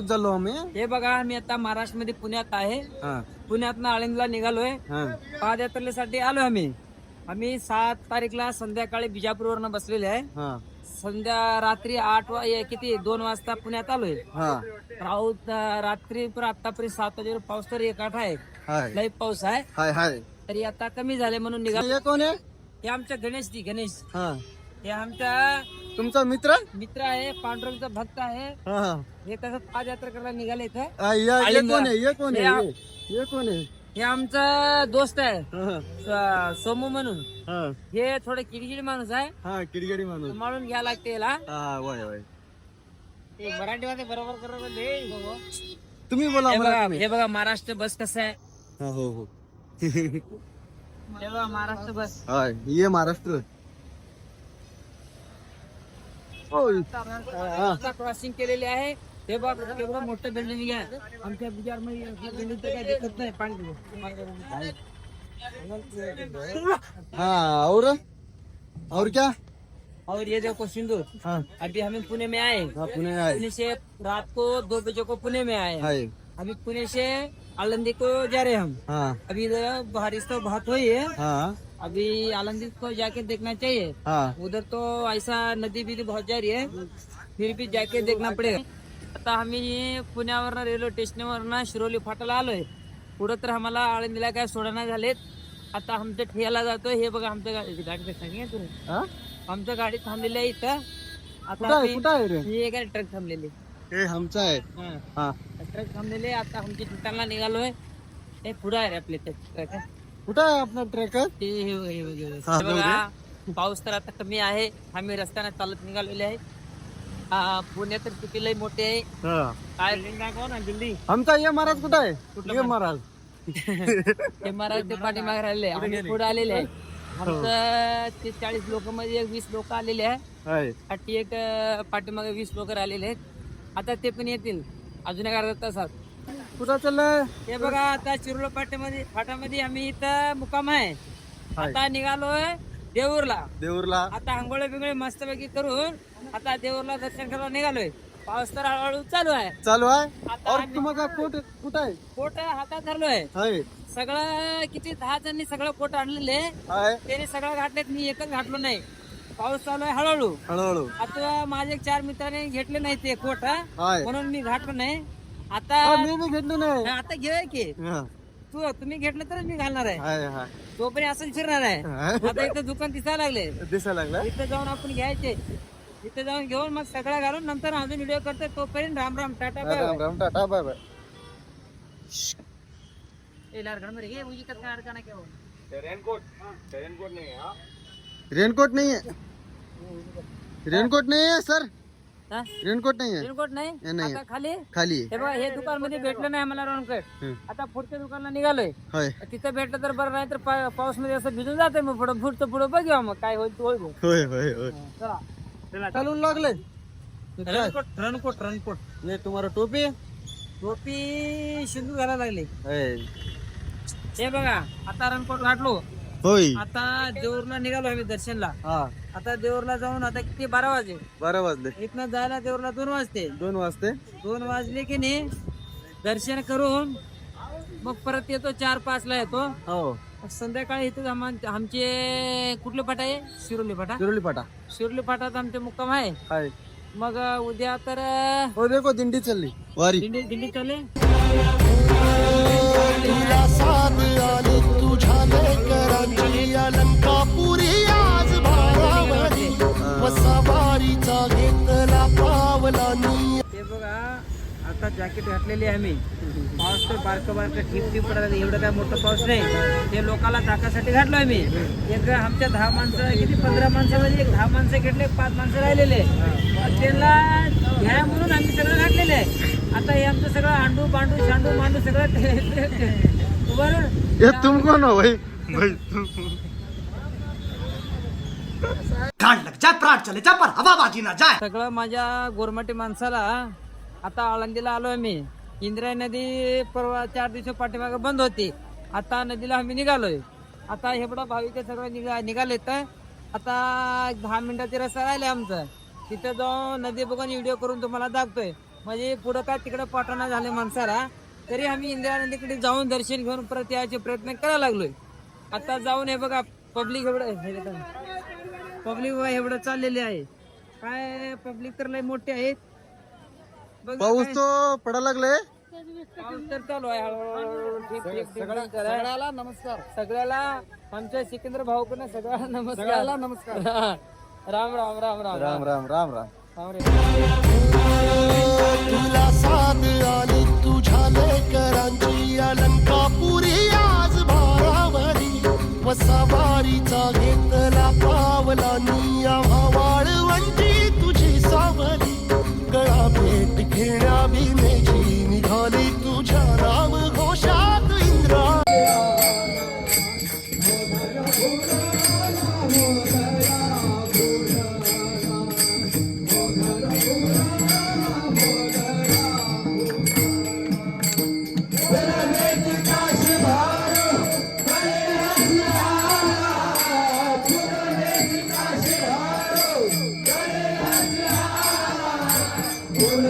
चाललो आम्ही. हे बघा आम्ही आता महाराष्ट्रामध्ये पुण्यात आहे. पुण्यातनं आळंदीला निघालोय. पादयात्रेसाठी आलोय आम्ही 7 तारीखला संध्याकाळी बिजापूरवरनं बसलेले आहे. रात्री 2 वाजता पुण्यात आलोय. रात्री आतापर्यंत 7 वाजेवर पाऊस तर एक आहे. लई पाऊस आहे. तरी आता कमी झाले म्हणून निघालो. कोण आहे? हे आमच्या गणेश. हे आमच्या तुमचा मित्र आहे. पांडुरंगचा भक्त आहे. हे कसं पादयात्रा करायला निघाले इथं. हे आमचा दोस्त आहे सोमू म्हणून. हे थोडे किडकिडी माणूस आहे. किरगडी माणूस म्हणून घ्या लागते याला. वय मराठीमध्ये बरोबर करा. तुम्ही बोला. हे बघा महाराष्ट्र बस कसं आहे. हो हे बघा महाराष्ट्र बस. ये महाराष्ट्र. क्रॉसिंग केलेली आहे. हे बघ एवढं मोठं बिल्डिंग आहे. आमच्या बिहार मध्ये बिल्डिंग तर काही दिसत नाही. पाणी और क्या? और ये देखो सिंदूर. अभी हमें पुणे में आए. पुणे से रात को 2 बजे को पुणे में आए. अभी पुणे से आलंदी को जा रहे हम. अभी बारिश तो बहुत हुई है. अभी आलंदी को जाके देखना चाहिए. उधर तो ऐसा नदी भी बहुत जा रही है. फिर भी जाके देखना पड़ेगा. आता आम्ही पुण्यावरनं रेल्वे स्टेशनवरनं शिरोली फाटाला आलोय. पुढे तर आम्हाला आळंदीला काय सोडना झालेत. आता आमच्या ठियाला जातोय. हे बघा आमच्या गाडी सांगितलं. आमच्या गाडी थांबलेली आहे इथं. आता हे काय ट्रक थांबलेली. हे आमचा आहे. ट्रक थांबलेले. आता आमच्या ठिकाणला निघालोय. हे पुढे आहे रे आपले ट्रक. कुठं आहे आपला ट्रक? बघा पाऊस तर आता कमी आहे. आम्ही रस्त्याने चालत निघालेले आहे. पुणे तर किती लई मोठे आहे. काय दिल्ली. आमचा ये महाराज कुठं आहे? ये महाराज. ते महाराज ते पाठीमागे राहिले. आम्ही पुढे आलेले आहे. आमचं ते 40 लोक मध्ये 20 लोक आलेले आहे. एक पाठीमागे 20 लोक राहिलेले आहेत. आता ते पण येतील अजून 1 अर्धा तासात. कुठं चाललंय? हे बघा आता चिरुला फाट्यामध्ये आम्ही इथं मुक्काम आहे. आता निघालोय देऊरला. आता आंघोळे बिंगोळे मस्तपैकी करून आता देऊरला दर्शन करायला निघालोय. पाऊस तर हळूहळू चालू आहे. और तुम्हाला कोट कुठं आहे? कोट हातात धरलोय. सगळं किती 10 जणांनी सगळं कोट आणलेले. त्याने सगळं घातलेत. मी एकच घातलो नाही. पाऊस चालू आहे हळूहळू. आता माझे 4 मित्रांनी घेतले नाही ते कोट म्हणून मी घातलो नाही. आता मी घेतलं नाही. आता घेऊया की तुम्ही घेतलं तरच मी घालणार आहे. तोपर्यंत असं फिरणार आहे. आता इथं दुकान दिसायला लागलं. इथं जाऊन आपण घ्यायचे. इथं जाऊन घेऊन मग सगळं घालून नंतर अजून व्हिडिओ करतो. तोपर्यंत Ram Ram tata bye bye. Raincoat नाही आहे सर. रेनकोट नाही आहे. रेनकोट नाही. आता खाली हे बघा हे दुकान मध्ये भेटलं नाही आम्हाला रेनकोट. आता पुढच्या दुकानला निघालोय. तिथं भेटलं तर बरं, नाही तर पाऊस मध्ये असं भिजून जातोय. मग पुढं बघूया मग काय होईल तो. चला चालून लागले. रणकोट नाही तुम्हाला टोपी शिंदू घालायला लागले. हे बघा आता रणकोट घातलो. आता देऊरला निघालो आम्ही दर्शनला. आता देऊरला जाऊन आता किती 12 वाजले. इथनं जायला देऊरला 2 वाजते. 2 वाजले की नाही दर्शन करून मग परत येतो. 4-5 ला येतो. संध्याकाळी इथे आमचे कुठले फाटा आहे? शिरोली फाटात आमचे मुक्काम आहे. मग उद्या तर देखो दिंडी चालली. दिंडी चालले. ते बघा आता जॅकेट घातलेली आहे आम्ही. पाऊस तर बारकं ठिप पडायला. एवढं काय मोठं पाऊस नाही. ते लोकांना झाकासाठी घातलोय मी. एक आमच्या 10 माणसं किती 15 माणसामध्ये 10 माणसं घेतले. 5 माणसं राहिलेले. त्यांना घ्या म्हणून आम्ही सगळं घातलेलं आहे. आता हे आमचं सगळं अंडू बांडू शांडू मांडू सगळं बरोबर. तुम कोण हो भाई? सगळं माझ्या गोरमाटी माणसाला. आता आळंदीला आलोय मी. इंद्रायणी नदी परवा 4 दिवस पाठीमागे बंद होती. आता नदीला आम्ही निघालोय. आता हे बडा भाविक सगळं निघालेत. आता 10 मिनिटाचे रस्ता राहिले आमचं. तिथं जाऊन नदी बघून व्हिडिओ करून तुम्हाला दाखवतोय. म्हणजे पुढं काय तिकडे पाठवणा झाले माणसाला, तरी आम्ही इंदिरा नदीकडे जाऊन दर्शन घेऊन परत यायचे प्रयत्न करायला लागलोय. आता जाऊन हे बघा पब्लिक एवढं चाललेले आहे. काय पब्लिक तर लय मोठे आहेत. बघा पाऊस काय- तो पडा लागलाय. पाऊस तर चालू आहे हळूहळू. ठीक, ठीक, ठीक, ठीक आहे. सगळ्याला नमस्कार. सगळ्याला आमच्या सिकंदर भाऊ पण सगळ्याला नमस्कार. सगळ्याला नमस्कार. राम राम राम राम राम राम राम राम. राम रे. तुला साथ आली तुझ्या लेकरांची अलंकापुरी आज भारावरी वसावारीचा घेतला पावलांनी आम्हा वाळवंटी तुझी सावली गळा भेट घेण्या भीमेची निघाली तुझ्या नाम घोषात इंद्रा बोल